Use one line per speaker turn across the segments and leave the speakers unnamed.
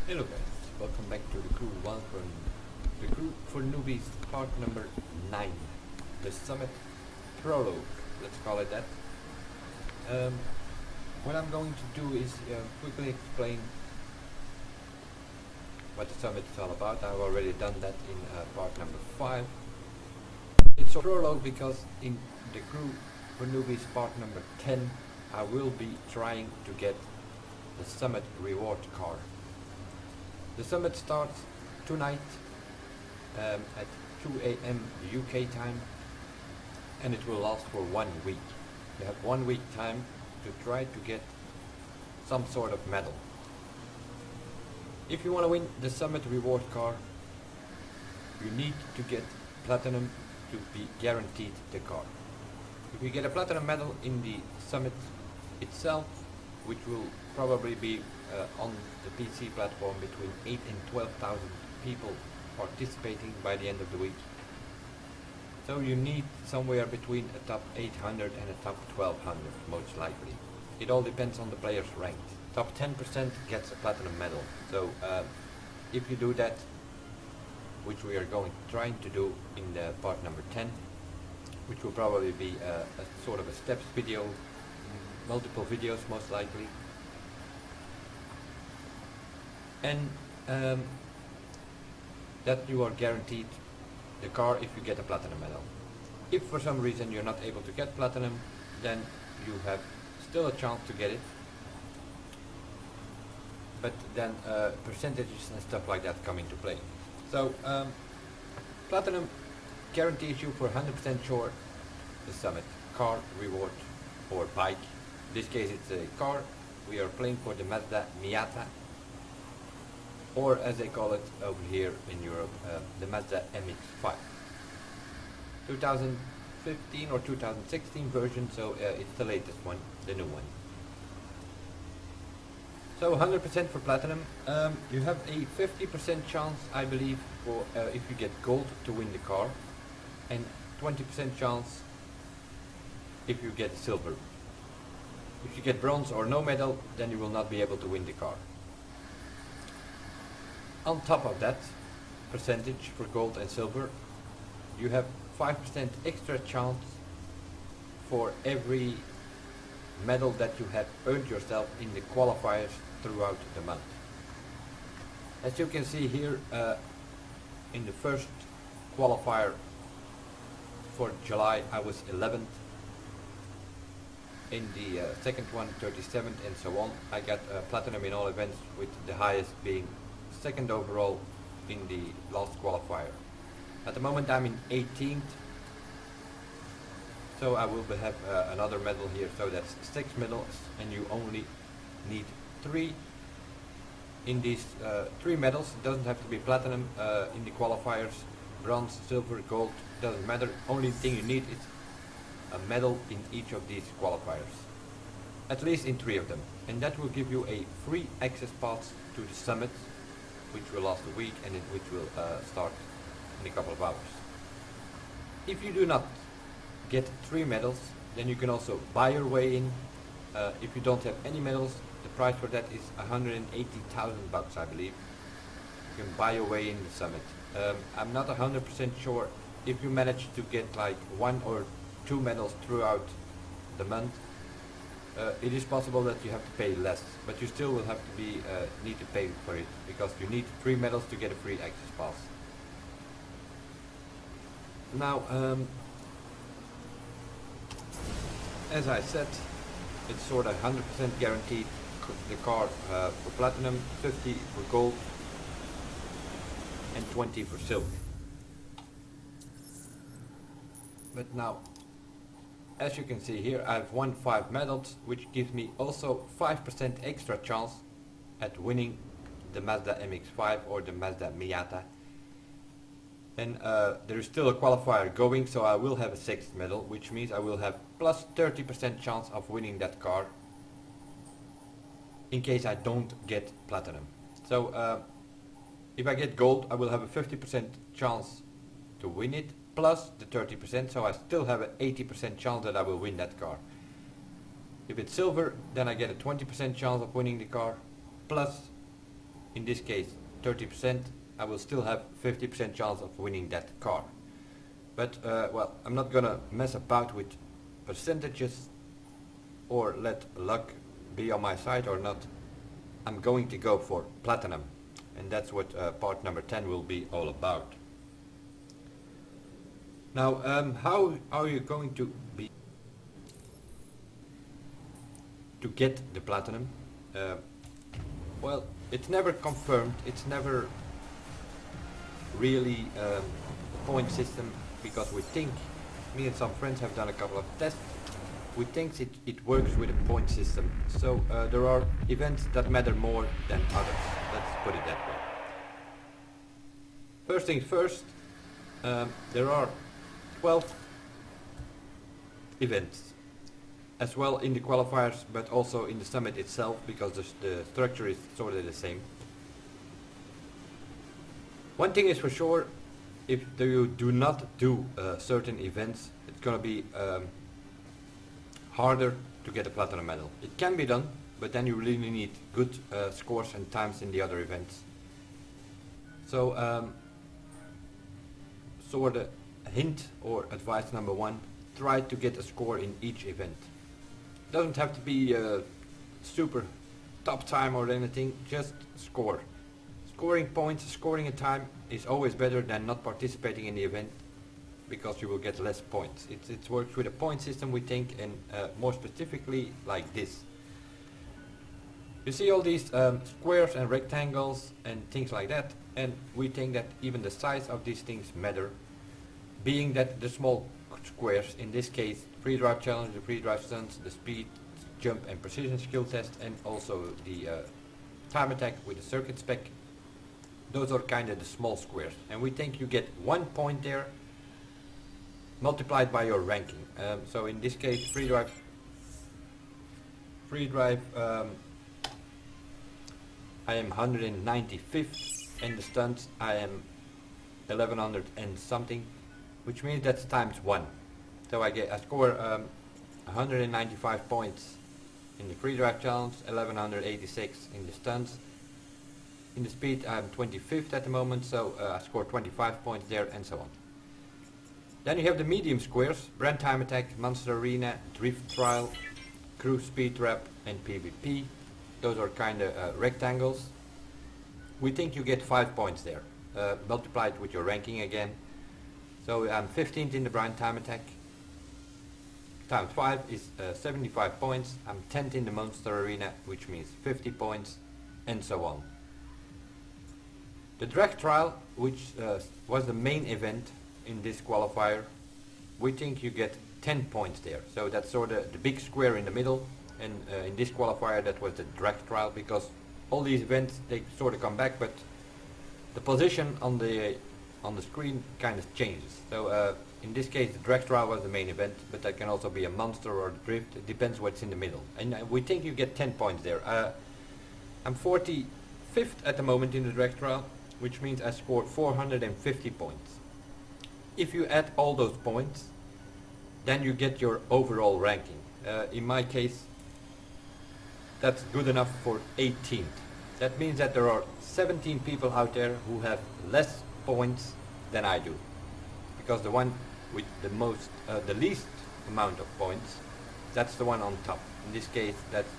Hello guys, welcome back to the crew 1 for the crew for newbies part number 9, the Summit Prologue, let's call it that. What I'm going to do is quickly explain what the Summit is all about. I've already done that in part number 5. It's a prologue because in the crew for newbies part number 10 I will be trying to get the Summit reward car. The summit starts tonight at 2 AM UK time, and it will last for 1 week. You have 1 week time to try to get some sort of medal. If you want to win the summit reward car, you need to get platinum to be guaranteed the car. If you get a platinum medal in the summit itself, which will probably be on the PC platform between 8 and 12,000 people participating by the end of the week. So you need somewhere between a top 800 and a top 1200 most likely. It all depends on the player's rank. Top 10% gets a platinum medal. So if you do that, which we are trying to do in the part number 10, which will probably be a sort of a steps video, multiple videos most likely. And that you are guaranteed the car if you get a platinum medal. If for some reason you're not able to get platinum, then you have still a chance to get it, but then percentages and stuff like that come into play. So platinum guarantees you for 100% sure the summit car, reward or bike. In this case it's a car. We are playing for the Mazda Miata, or as they call it over here in Europe, the Mazda Mx-5. 2015 or 2016 version, so it's the latest one, the new one. So 100% for platinum. You have a 50% chance, I believe, for if you get gold to win the car, and 20% chance if you get silver. If you get bronze or no medal, then you will not be able to win the car. On top of that percentage for gold and silver, you have 5% extra chance for every medal that you have earned yourself in the qualifiers throughout the month. As you can see here, in the first qualifier for July I was 11th, in the second one 37th, and so on. I got platinum in all events, with the highest being second overall in the last qualifier. At the moment I'm in 18th, so I will have another medal here, so that's 6 medals, and you only need 3 in these 3 medals. It doesn't have to be platinum in the qualifiers, bronze, silver, gold, doesn't matter. Only thing you need is a medal in each of these qualifiers, at least in 3 of them, and that will give you a free access pass to the summit, which will last a week, and which will start in a couple of hours. If you do not get 3 medals, then you can also buy your way in. If you don't have any medals, the price for that is 180,000 bucks, I believe. You can buy your way in the summit. I'm not 100% sure if you manage to get like 1 or 2 medals throughout the month. It is possible that you have to pay less, but you still will have to be need to pay for it, because you need 3 medals to get a free access pass. Now, as I said, it's sort of 100% guaranteed the car for platinum, 50 for gold, and 20 for silver. But now, as you can see here, I've won 5 medals, which gives me also 5% extra chance at winning the Mazda Mx-5 or the Mazda Miata. And there is still a qualifier going, so I will have a 6th medal, which means I will have plus 30% chance of winning that car in case I don't get platinum. So if I get gold, I will have a 50% chance to win it, plus the 30%, so I still have an 80% chance that I will win that car. If it's silver, then I get a 20% chance of winning the car, plus in this case 30%, I will still have 50% chance of winning that car. But well, I'm not gonna mess about with percentages or let luck be on my side or not. I'm going to go for platinum, and that's what part number 10 will be all about. Now, how are you going to get the platinum? Well, it's never confirmed, it's never really a point system, because we think, me and some friends have done a couple of tests, we think it works with a point system. So there are events that matter more than others, let's put it that way. First things first, there are 12 events, as well in the qualifiers, but also in the summit itself, because the structure is sort of the same. One thing is for sure, if you do not do certain events, it's going to be harder to get a platinum medal. It can be done, but then you really need good scores and times in the other events. So sort of hint or advice number 1, try to get a score in each event. Doesn't have to be super top time or anything, just score. Scoring points, scoring a time is always better than not participating in the event, because you will get less points. It works with a point system, we think, and more specifically like this. You see all these squares and rectangles and things like that, and we think that even the size of these things matter, being that the small squares, in this case Freedrive challenge, the Freedrive stunts, the speed, jump and precision skill test, and also the time attack with the circuit spec, those are kind of the small squares, and we think you get 1 point there multiplied by your ranking. So in this case Freedrive I am 195th, and the stunts I am 1100 and something, which means that's times 1. So I score 195 points in the Freedrive challenge, 1186 in the stunts. In the speed I'm 25th at the moment, so I score 25 points there, and so on. Then you have the medium squares: brand time attack, monster arena, drift trial, cruise speed trap, and PvP. Those are kind of rectangles. We think you get 5 points there, multiplied with your ranking again. So I'm 15th in the brand time attack. Times 5 is 75 points. I'm 10th in the monster arena, which means 50 points, and so on. The drag trial, which was the main event in this qualifier, we think you get 10 points there. So that's sort of the big square in the middle, and in this qualifier that was the drag trial, because all these events, they sort of come back, but the position on the screen kind of changes. So in this case the drag trial was the main event, but that can also be a monster or the drift, it depends what's in the middle, and we think you get 10 points there. I'm 45th at the moment in the drag trial, which means I scored 450 points. If you add all those points, then you get your overall ranking. In my case, that's good enough for 18th. That means that there are 17 people out there who have less points than I do, because the one with the least amount of points, that's the one on top. In this case, that's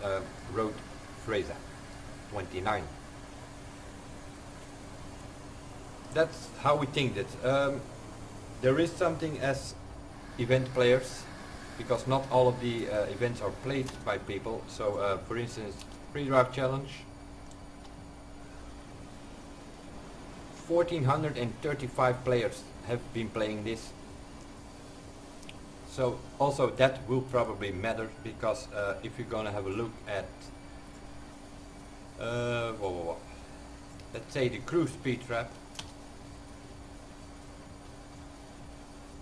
Road Fraser, 29. That's how we think that. There is something as event players, because not all of the events are played by people. So for instance, Freedrive challenge, 1435 players have been playing this. So also that will probably matter, because if you're gonna have a look at let's say the cruise speed trap,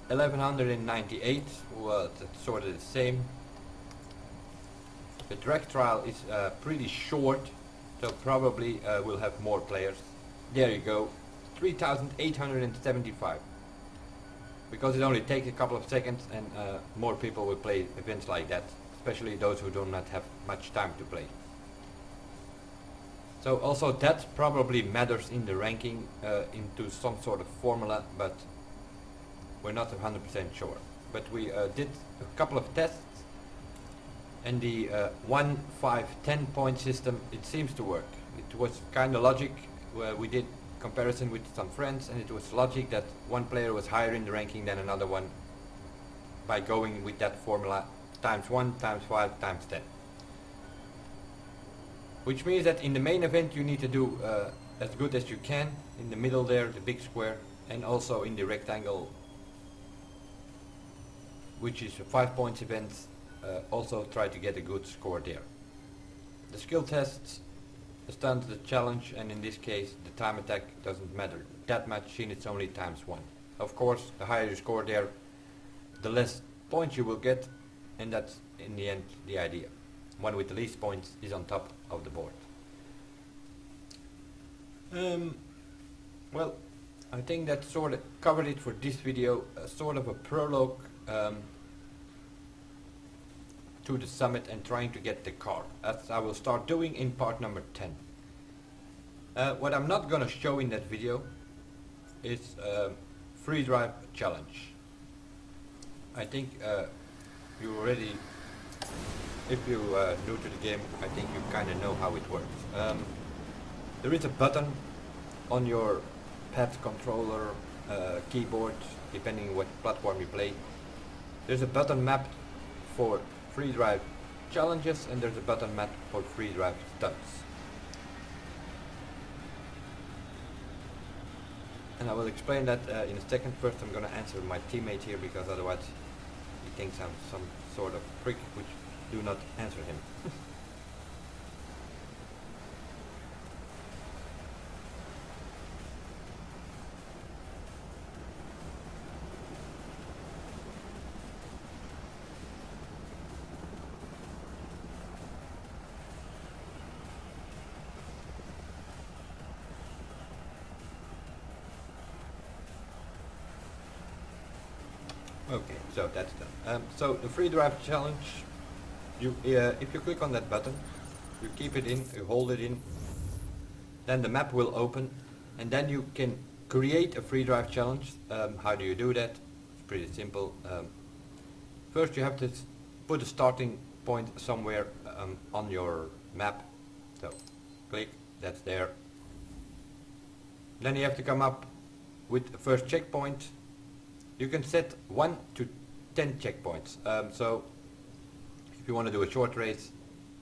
1198, well, that's sort of the same. The drag trial is pretty short, so probably we'll have more players. There you go, 3875. Because it only takes a couple of seconds, and more people will play events like that, especially those who do not have much time to play. So also that probably matters in the ranking into some sort of formula, but we're not 100% sure. But we did a couple of tests, and the 1, 5, 10 point system, it seems to work. It was kind of logic. We did comparison with some friends, and it was logic that one player was higher in the ranking than another one by going with that formula times 1, times 5, times 10. Which means that in the main event you need to do as good as you can in the middle there, the big square, and also in the rectangle, which is a 5 points event. Also try to get a good score there. The skill tests, the stunts, the challenge, and in this case the time attack doesn't matter that much, since it's only times 1. Of course, the higher you score there, the less points you will get, and that's in the end the idea. One with the least points is on top of the board. Well, I think that sort of covered it for this video, sort of a prologue to the summit and trying to get the car, as I will start doing in part number 10. What I'm not going to show in that video is Freedrive challenge. I think you already, if you new to the game, I think you kind of know how it works. There is a button on your pad, controller, keyboard, depending what platform you play. There's a button mapped for Freedrive challenges, and there's a button mapped for Freedrive stunts. And I will explain that in a second. First I'm going to answer my teammate here, because otherwise he thinks I'm some sort of prick, which do not answer him. Okay, so that's done. So the Freedrive challenge, you if you click on that button, you keep it in, you hold it in, then the map will open, and then you can create a Freedrive challenge. How do you do that? It's pretty simple. First you have to put a starting point somewhere on your map. So click, that's there. Then you have to come up with the first checkpoint. You can set 1 to 10 checkpoints. So if you want to do a short race,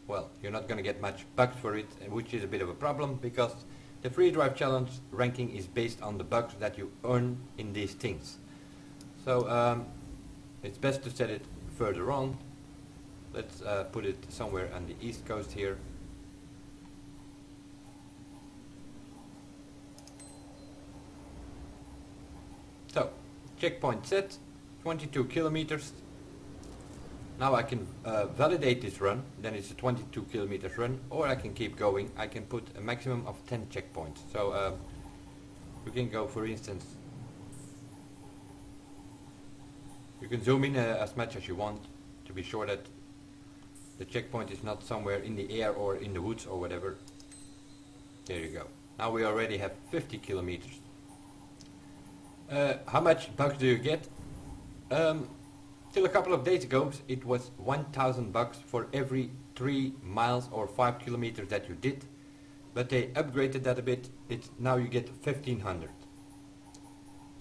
well, you're not going to get much bugs for it, which is a bit of a problem, because the Freedrive challenge ranking is based on the bugs that you earn in these things. So it's best to set it further on. Let's put it somewhere on the east coast here. So checkpoint set, 22 kilometers. Now I can validate this run, then it's a 22 kilometers run, or I can keep going. I can put a maximum of 10 checkpoints. So you can go, for instance, you can zoom in as much as you want to be sure that the checkpoint is not somewhere in the air or in the woods or whatever. There you go. Now we already have 50 kilometers. How much bucks do you get? Till a couple of days ago it was 1,000 bucks for every 3 miles or 5 kilometers that you did, but they upgraded that a bit. Now you get 1,500.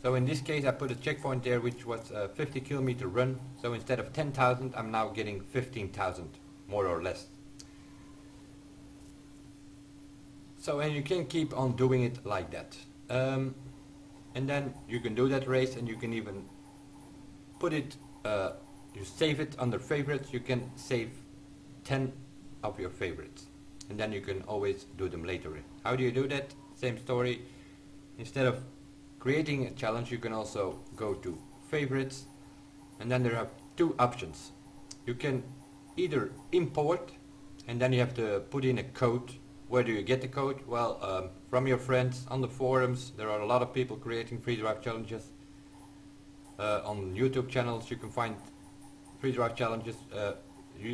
So in this case I put a checkpoint there which was a 50 kilometer run, so instead of 10,000 I'm now getting 15,000, more or less. So, and you can keep on doing it like that. And then you can do that race, and you can even put it, you save it under favorites. You can save 10 of your favorites, and then you can always do them later. How do you do that? Same story. Instead of creating a challenge, you can also go to favorites, and then there are 2 options. You can either import, and then you have to put in a code. Where do you get the code? Well, from your friends on the forums. There are a lot of people creating Freedrive challenges. On YouTube channels you can find Freedrive challenges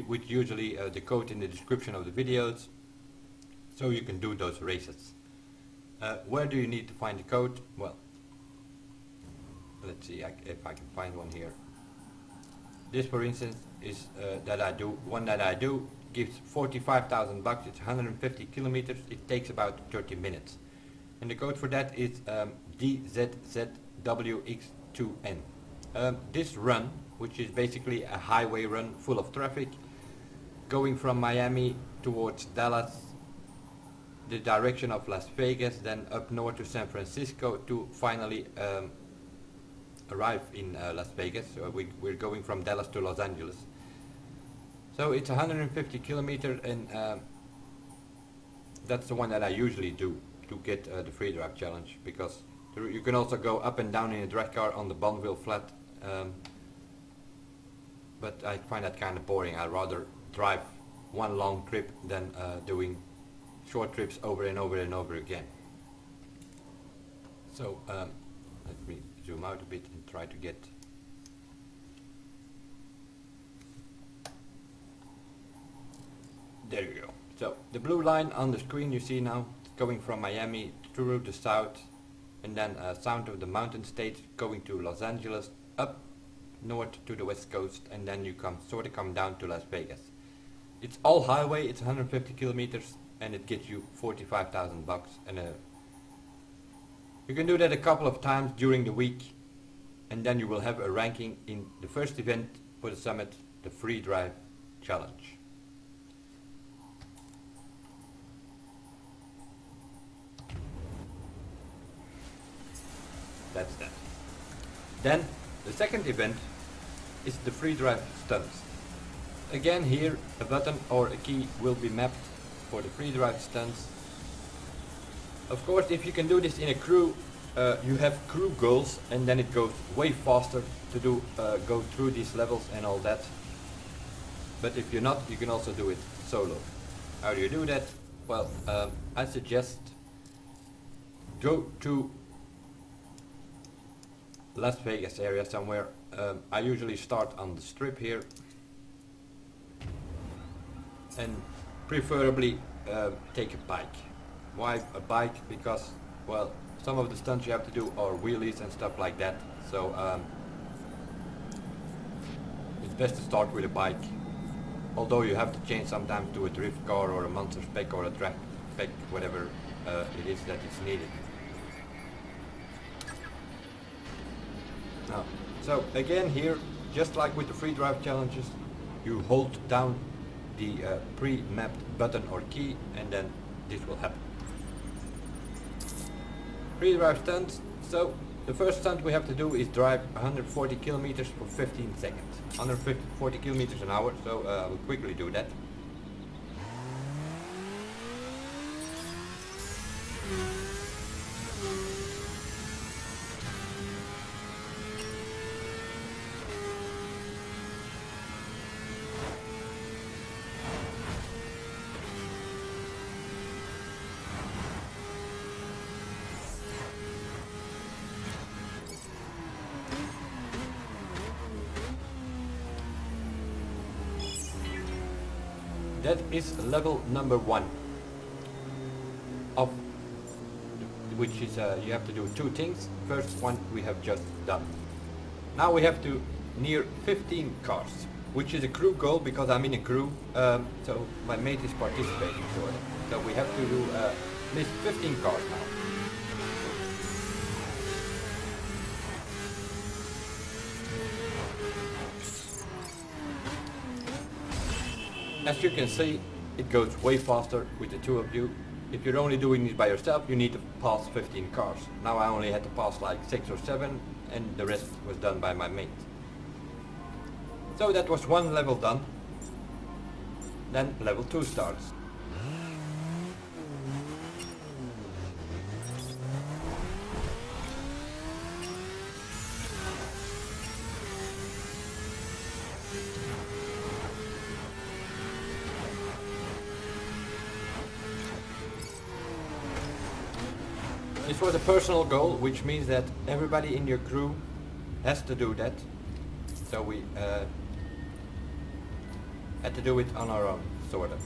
with usually the code in the description of the videos. so you can do those races. Where do you need to find the code? Well, let's see if I can find one here. This, for instance, is one that I do gives 45,000 bucks. It's 150 kilometers. It takes about 30 minutes. And the code for that is DZZWX2N. This run, which is basically a highway run full of traffic, going from Miami towards Dallas, the direction of Las Vegas, then up north to San Francisco to finally arrive in Las Vegas. So we're going from Dallas to Los Angeles. So it's 150 kilometers, and that's the one that I usually do to get the Freedrive challenge, because you can also go up and down in a drag car on the Bonneville flat, but I find that kind of boring. I'd rather drive one long trip than doing short trips over and over and over again. So let me zoom out a bit and try to get. There you go. So the blue line on the screen you see now, going from Miami through the south, and then south of the mountain state, going to Los Angeles, up north to the west coast, and then you sort of come down to Las Vegas. It's all highway. It's 150 kilometers, and it gets you 45,000 bucks. And you can do that a couple of times during the week, and then you will have a ranking in the first event for the summit, the Freedrive challenge. That's that. Then the second event is the Freedrive Stunts. Again, here a button or a key will be mapped for the Freedrive Stunts. Of course, if you can do this in a crew, you have crew goals, and then it goes way faster to go through these levels and all that. But if you're not, you can also do it solo. How do you do that? Well, I suggest go to Las Vegas area somewhere. I usually start on the strip here, and preferably take a bike. Why a bike? Because, well, some of the stunts you have to do are wheelies and stuff like that, so it's best to start with a bike, although you have to change sometimes to a drift car or a monster spec or a track spec, whatever it is that is needed. Now, so again here, just like with the Freedrive challenges, you hold down the pre-mapped button or key, and then this will happen. Freedrive stunts. So the first stunt we have to do is drive 140 kilometers for 15 seconds. 140 kilometers an hour, so we'll quickly do that. That is level number 1, of which is you have to do two things. First one we have just done. Now we have to near 15 cars, which is a crew goal because I'm in a crew, so my mate is participating for it. So we have to do at least 15 cars now. As you can see, it goes way faster with the two of you. If you're only doing this by yourself, you need to pass 15 cars. Now I only had to pass like 6 or 7, and the rest was done by my mate. So that was one level done. Then level 2 starts. This was a personal goal, which means that everybody in your crew has to do that. So we had to do it on our own, sort of.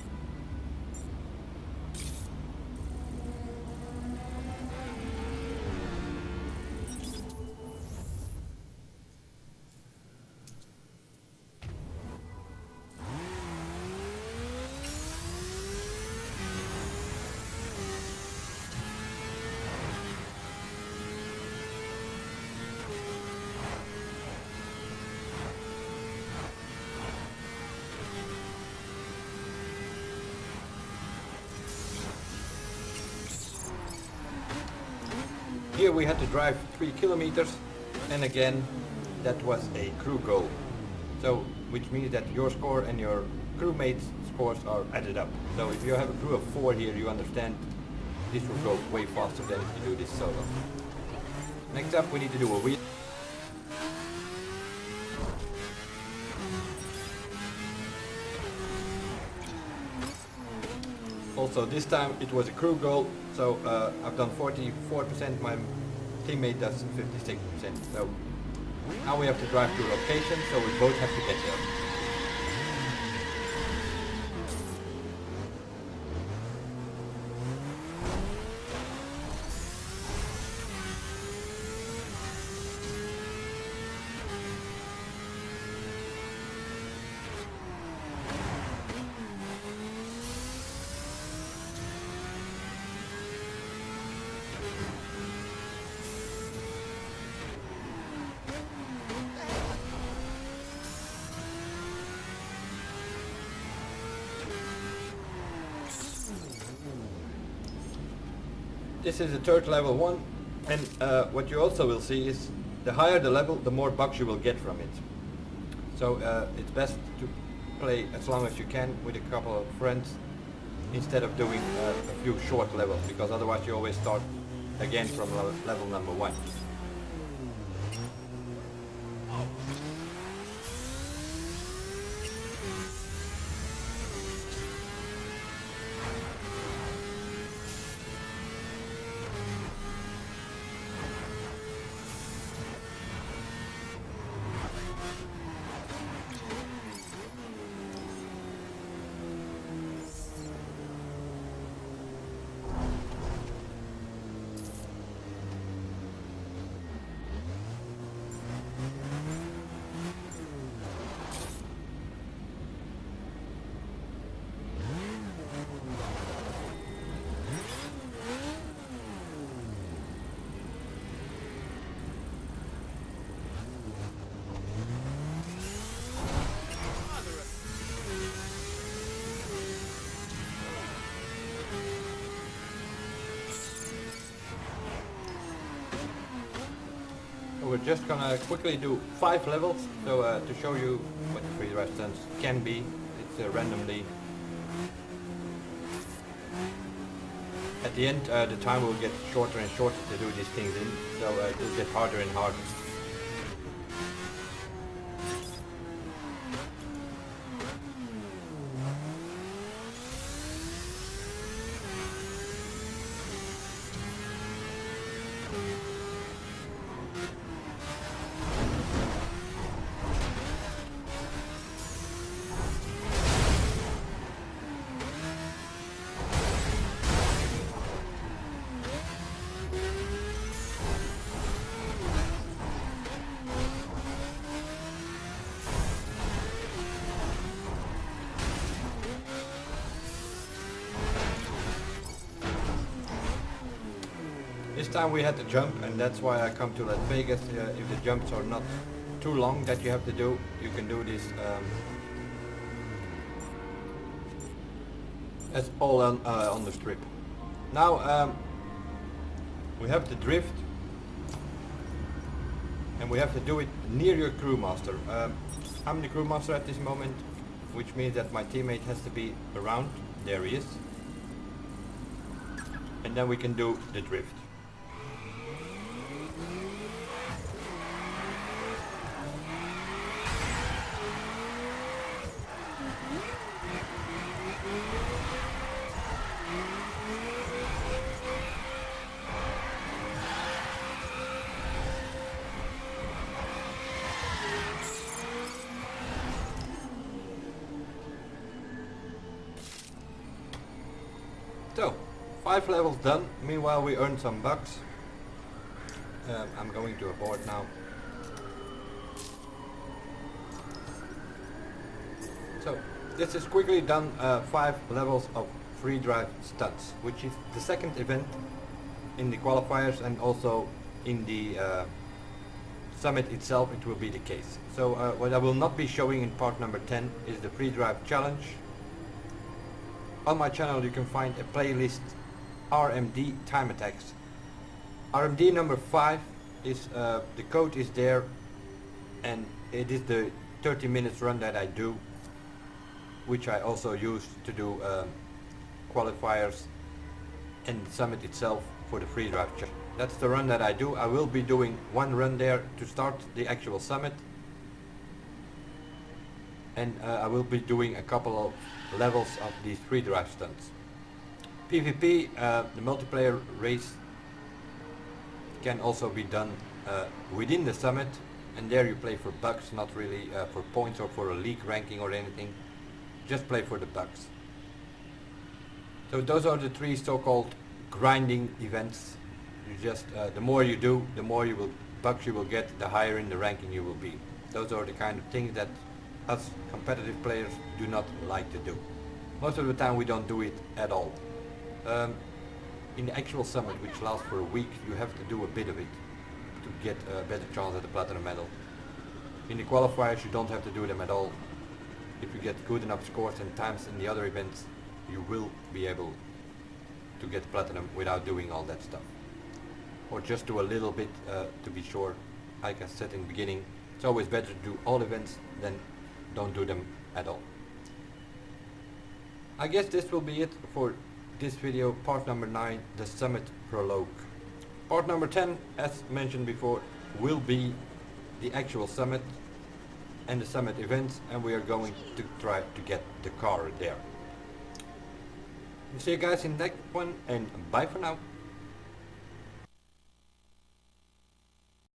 Here we had to drive 3 kilometers, and again that was a crew goal. So which means that your score and your crewmates' scores are added up. So if you have a crew of 4 here, you understand this will go way faster than if you do this solo. Next up we need to do a wheel. Also this time it was a crew goal, so I've done 44%, my teammate does 56%. So now we have to drive to a location, so we both have to get there. This is the third level one, and what you also will see is the higher the level, the more bucks you will get from it. So it's best to play as long as you can with a couple of friends instead of doing a few short levels, because otherwise you always start again from level number 1. We're just gonna quickly do 5 levels, so to show you what the Freedrive stunts can be. It's randomly. At the end, the time will get shorter and shorter to do these things in, so it will get harder and harder. This time we had to jump, and that's why I come to Las Vegas. If the jumps are not too long that you have to do, you can do this as all on the strip. Now we have to drift, and we have to do it near your crewmaster. I'm the crewmaster at this moment, which means that my teammate has to be around. There he is. And then we can do the drift. So, 5 levels done. Meanwhile we earned some bucks. I'm going to abort now. So, this is quickly done 5 levels of Freedrive Stunts, which is the second event in the qualifiers, and also in the summit itself it will be the case. So what I will not be showing in part number 10 is the Freedrive challenge. On my channel you can find a playlist RMD time attacks. RMD number 5 is, the code is there, and it is the 30 minutes run that I do, which I also use to do qualifiers and the summit itself for the Freedrive check. That's the run that I do. I will be doing one run there to start the actual summit, and I will be doing a couple of levels of these Freedrive stunts. PvP, the multiplayer race, can also be done within the summit, and there you play for bucks, not really for points or for a league ranking or anything. Just play for the bucks. So those are the three so-called grinding events. You just the more you do, the more you will bucks you will get, the higher in the ranking you will be. Those are the kind of things that us competitive players do not like to do. Most of the time we don't do it at all. In the actual summit, which lasts for a week, you have to do a bit of it to get a better chance at the platinum medal. In the qualifiers you don't have to do them at all. If you get good enough scores and times in the other events, you will be able to get platinum without doing all that stuff. Or just do a little bit to be sure. Like I said in the beginning, it's always better to do all events than don't do them at all. I guess this will be it for this video, part number 9, the summit prologue. Part number 10, as mentioned before, will be the actual summit and the summit events, and we are going to try to get the car there. See you guys in the next one, and bye for now.